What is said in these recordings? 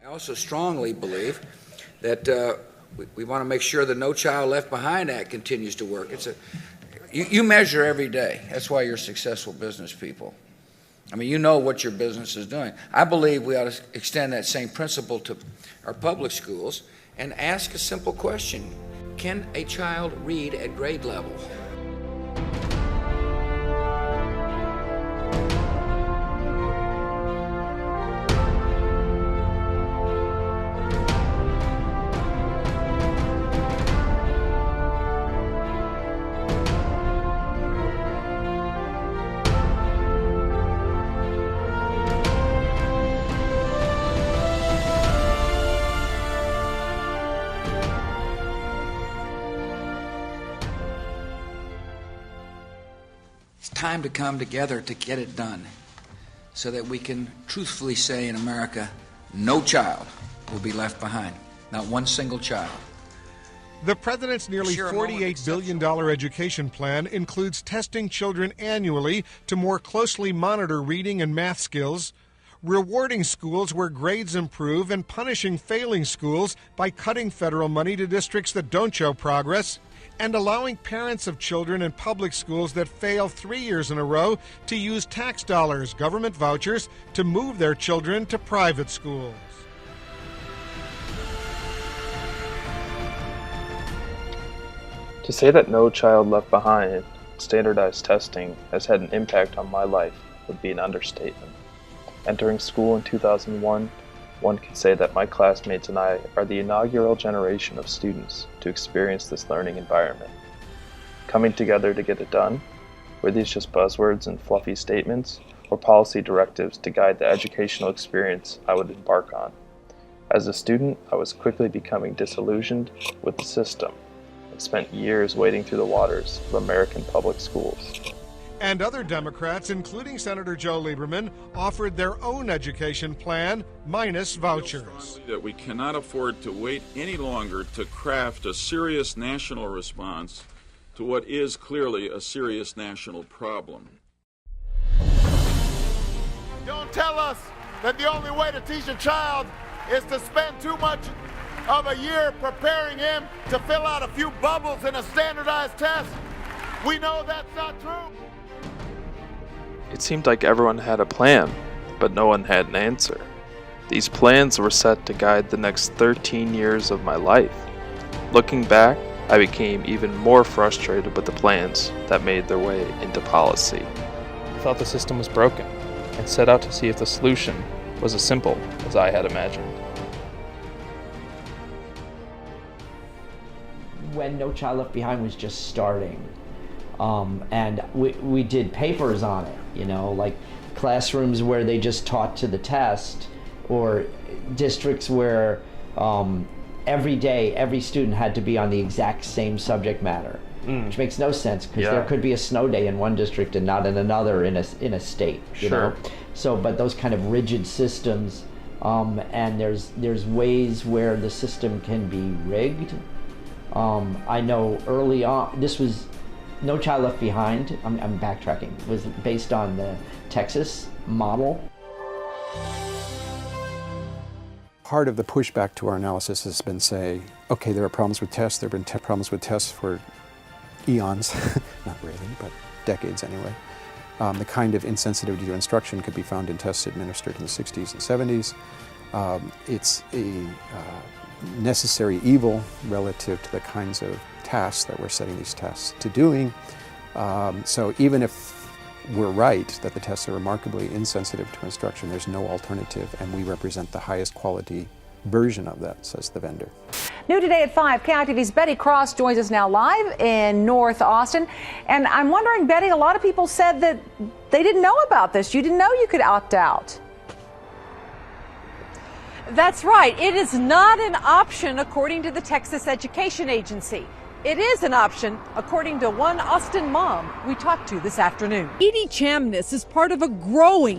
I also strongly believe that we want to make sure the No Child Left Behind Act continues to work. You measure every day. That's why you're successful business people. I mean, you know what your business is doing. I believe we ought to extend that same principle to our public schools and ask a simple question. Can a child read at grade level? It's time to come together to get it done so that we can truthfully say in America, no child will be left behind, not one single child. The president's nearly $48 billion education plan includes testing children annually to more closely monitor reading and math skills, rewarding schools where grades improve and punishing failing schools by cutting federal money to districts that don't show progress, and allowing parents of children in public schools that fail 3 years in a row to use tax dollars, government vouchers, to move their children to private schools. To say that No Child Left Behind standardized testing has had an impact on my life would be an understatement. Entering school in 2001, one can say that my classmates and I are the inaugural generation of students to experience this learning environment. Coming together to get it done, were these just buzzwords and fluffy statements, or policy directives to guide the educational experience I would embark on? As a student, I was quickly becoming disillusioned with the system and spent years wading through the waters of American public schools. And other Democrats, including Senator Joe Lieberman, offered their own education plan, minus vouchers. That we cannot afford to wait any longer to craft a serious national response to what is clearly a serious national problem. Don't tell us that the only way to teach a child is to spend too much of a year preparing him to fill out a few bubbles in a standardized test. We know that's not true. It seemed like everyone had a plan, but no one had an answer. These plans were set to guide the next 13 years of my life. Looking back, I became even more frustrated with the plans that made their way into policy. I thought the system was broken and set out to see if the solution was as simple as I had imagined. When No Child Left Behind was just starting, and we did papers on it, you know, like classrooms where they just taught to the test, or districts where every day every student had to be on the exact same subject matter, which makes no sense because there could be a snow day in one district and not in another in a state, you know? So, but those kind of rigid systems, and there's ways where the system can be rigged. I know early on, this was No Child Left Behind, I'm backtracking, was based on the Texas model. Part of the pushback to our analysis has been say, okay, there are problems with tests. There have been problems with tests for eons, not really, but decades anyway. The kind of insensitivity to instruction could be found in tests administered in the 60s and 70s. It's a necessary evil relative to the kinds of tasks that we're setting these tests to doing. So even if we're right that the tests are remarkably insensitive to instruction, there's no alternative, and we represent the highest quality version of that, says the vendor. New today at 5, KITV's Betty Cross joins us now live in North Austin. And I'm wondering, Betty, a lot of people said that they didn't know about this. You didn't know you could opt out. That's right. It is not an option according to the Texas Education Agency. It is an option, according to one Austin mom we talked to this afternoon. Edie Chamness is part of a growing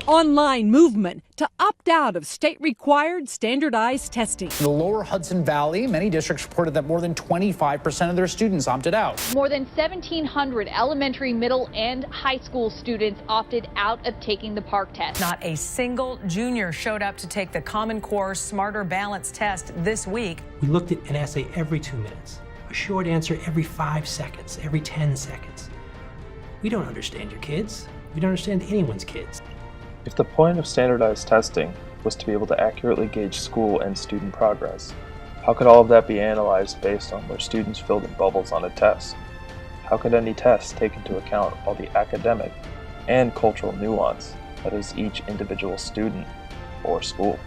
online movement to opt out of state-required standardized testing. In the lower Hudson Valley, many districts reported that more than 25% of their students opted out. More than 1,700 elementary, middle, and high school students opted out of taking the PARCC test. Not a single junior showed up to take the Common Core Smarter Balance test this week. We looked at an essay every 2 minutes, a short answer every 5 seconds, every 10 seconds. We don't understand your kids. We don't understand anyone's kids. If the point of standardized testing was to be able to accurately gauge school and student progress, how could all of that be analyzed based on where students filled in bubbles on a test? How could any test take into account all the academic and cultural nuance that is each individual student or school?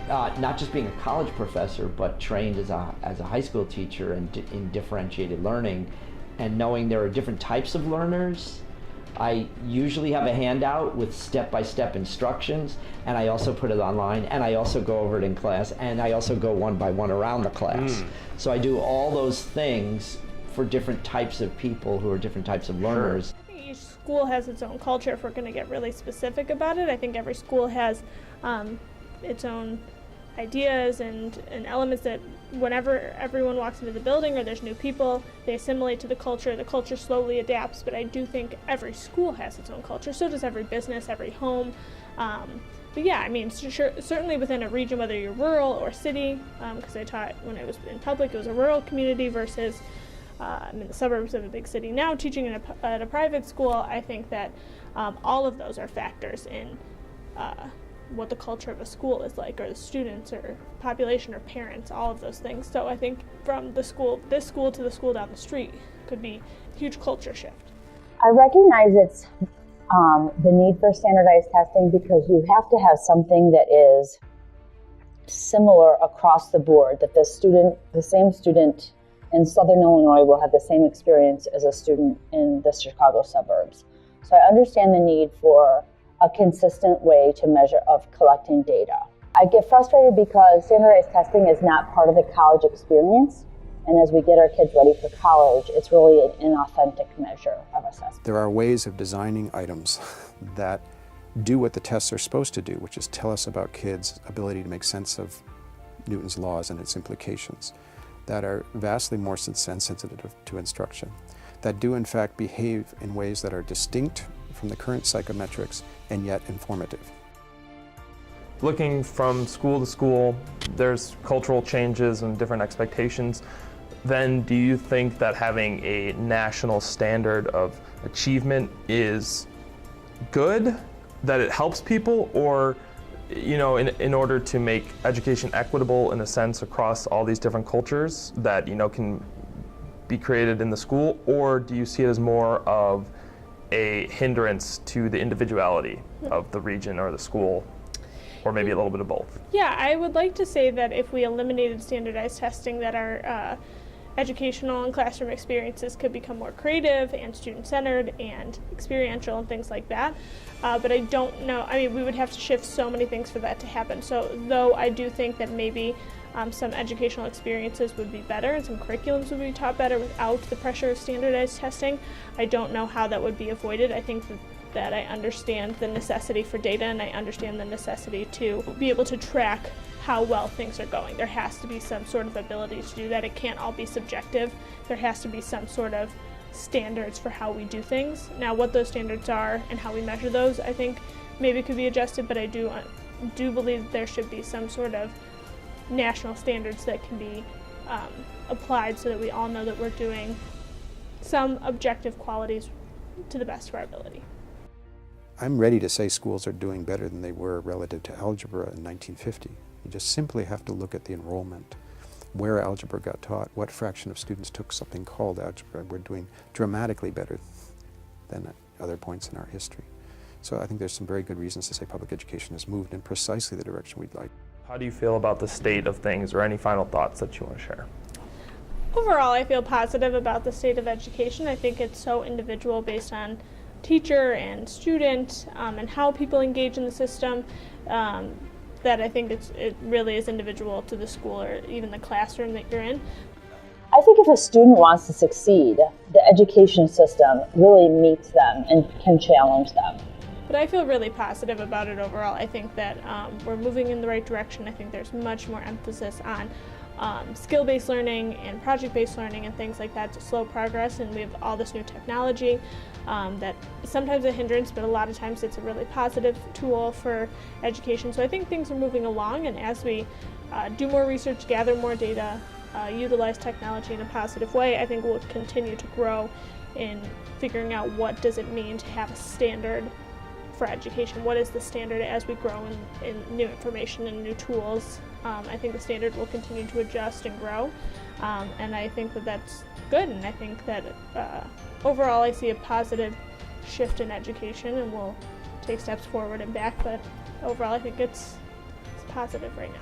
Not just being a college professor, but trained as a high school teacher in differentiated learning, and knowing there are different types of learners. I usually have a handout with step-by-step instructions, and I also put it online, and I also go over it in class, and I also go one by one around the class. So I do all those things for different types of people who are different types of learners. Each school has its own culture. If we're going to get really specific about it, I think every school has its own ideas and elements that whenever everyone walks into the building or there's new people, they assimilate to the culture slowly adapts, but I do think every school has its own culture. So does every business, every home. But yeah, I mean, certainly within a region, whether you're rural or city, because I taught when I was in public, it was a rural community versus I'm in the suburbs of a big city now teaching at a private school. I think that all of those are factors in what the culture of a school is like, or the students or population or parents, all of those things. So I think from this school to the school down the street could be a huge culture shift. I recognize it's the need for standardized testing because you have to have something that is similar across the board, that the same student in Southern Illinois will have the same experience as a student in the Chicago suburbs. So I understand the need for a consistent way to measure of collecting data. I get frustrated because standardized testing is not part of the college experience, and as we get our kids ready for college, it's really an inauthentic measure of assessment. There are ways of designing items that do what the tests are supposed to do, which is tell us about kids' ability to make sense of Newton's laws and its implications, that are vastly more sensitive to instruction, that do in fact behave in ways that are distinct from the current psychometrics and yet informative. Looking from school to school, there's cultural changes and different expectations. Then do you think that having a national standard of achievement is good, that it helps people, or in order to make education equitable in a sense across all these different cultures that can be created in the school, or do you see it as more of a hindrance to the individuality of the region or the school, or maybe a little bit of both? Yeah, I would like to say that if we eliminated standardized testing, that our educational and classroom experiences could become more creative and student-centered and experiential and things like that. But I don't know, I mean, we would have to shift so many things for that to happen. So though I do think that maybe some educational experiences would be better and some curriculums would be taught better without the pressure of standardized testing, I don't know how that would be avoided. I think that I understand the necessity for data, and I understand the necessity to be able to track how well things are going. There has to be some sort of ability to do that. It can't all be subjective. There has to be some sort of standards for how we do things. Now, what those standards are and how we measure those, I think maybe could be adjusted, but I do believe that there should be some sort of national standards that can be applied so that we all know that we're doing some objective qualities to the best of our ability. I'm ready to say schools are doing better than they were relative to algebra in 1950. You just simply have to look at the enrollment, where algebra got taught, what fraction of students took something called algebra. We're doing dramatically better than at other points in our history. So I think there's some very good reasons to say public education has moved in precisely the direction we'd like. How do you feel about the state of things, or any final thoughts that you want to share? Overall, I feel positive about the state of education. I think it's so individual based on teacher and student and how people engage in the system that I think it really is individual to the school or even the classroom that you're in. I think if a student wants to succeed, the education system really meets them and can challenge them. But I feel really positive about it overall. I think that we're moving in the right direction. I think there's much more emphasis on skill-based learning and project-based learning and things like that to slow progress, and we have all this new technology that sometimes a hindrance, but a lot of times it's a really positive tool for education. So I think things are moving along, and as we do more research, gather more data, utilize technology in a positive way, I think we'll continue to grow in figuring out what does it mean to have a standard for education. What is the standard as we grow in new information and new tools? I think the standard will continue to adjust and grow, and I think that that's good, and I think that overall I see a positive shift in education, and we'll take steps forward and back, but overall I think it's positive right now.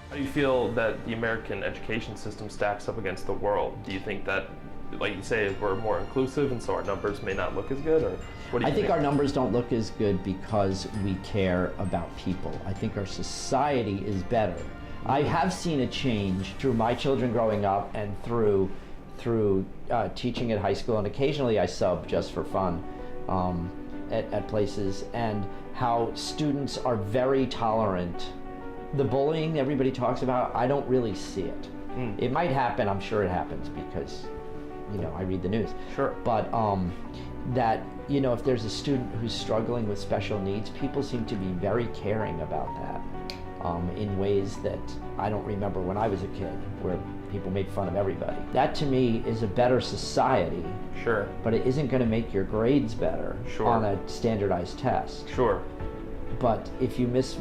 How do you feel that the American education system stacks up against the world? Do you think that, like you say, we're more inclusive and so our numbers may not look as good, or what do you think? I think our numbers don't look as good because we care about people. I think our society is better. I have seen a change through my children growing up and through teaching at high school, and occasionally I sub just for fun at places, and how students are very tolerant. The bullying everybody talks about, I don't really see it. It might happen, I'm sure it happens because, you know, I read the news. Sure. But that, you know, if there's a student who's struggling with special needs, people seem to be very caring about that in ways that I don't remember when I was a kid, where people made fun of everybody. That to me is a better society. Sure. But it isn't going to make your grades better Sure. on a standardized test. Sure. But if you miss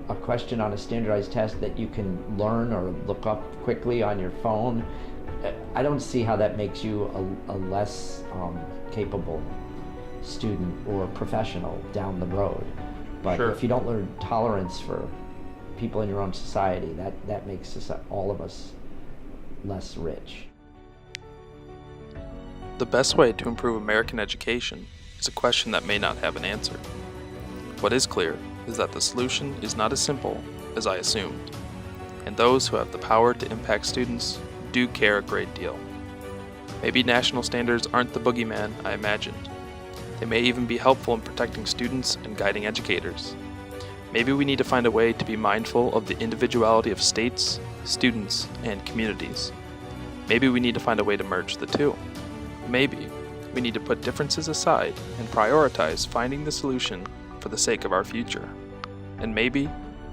a question on a standardized test that you can learn or look up quickly on your phone, I don't see how that makes you a less capable student or professional down the road. But Sure. if you don't learn tolerance for people in your own society, that makes all of us less rich. The best way to improve American education is a question that may not have an answer. What is clear is that the solution is not as simple as I assumed, and those who have the power to impact students do care a great deal. Maybe national standards aren't the boogeyman I imagined. They may even be helpful in protecting students and guiding educators. Maybe we need to find a way to be mindful of the individuality of states, students, and communities. Maybe we need to find a way to merge the two. Maybe we need to put differences aside and prioritize finding the solution for the sake of our future. And maybe,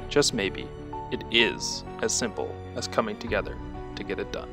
just maybe, it is as simple as coming together to get it done.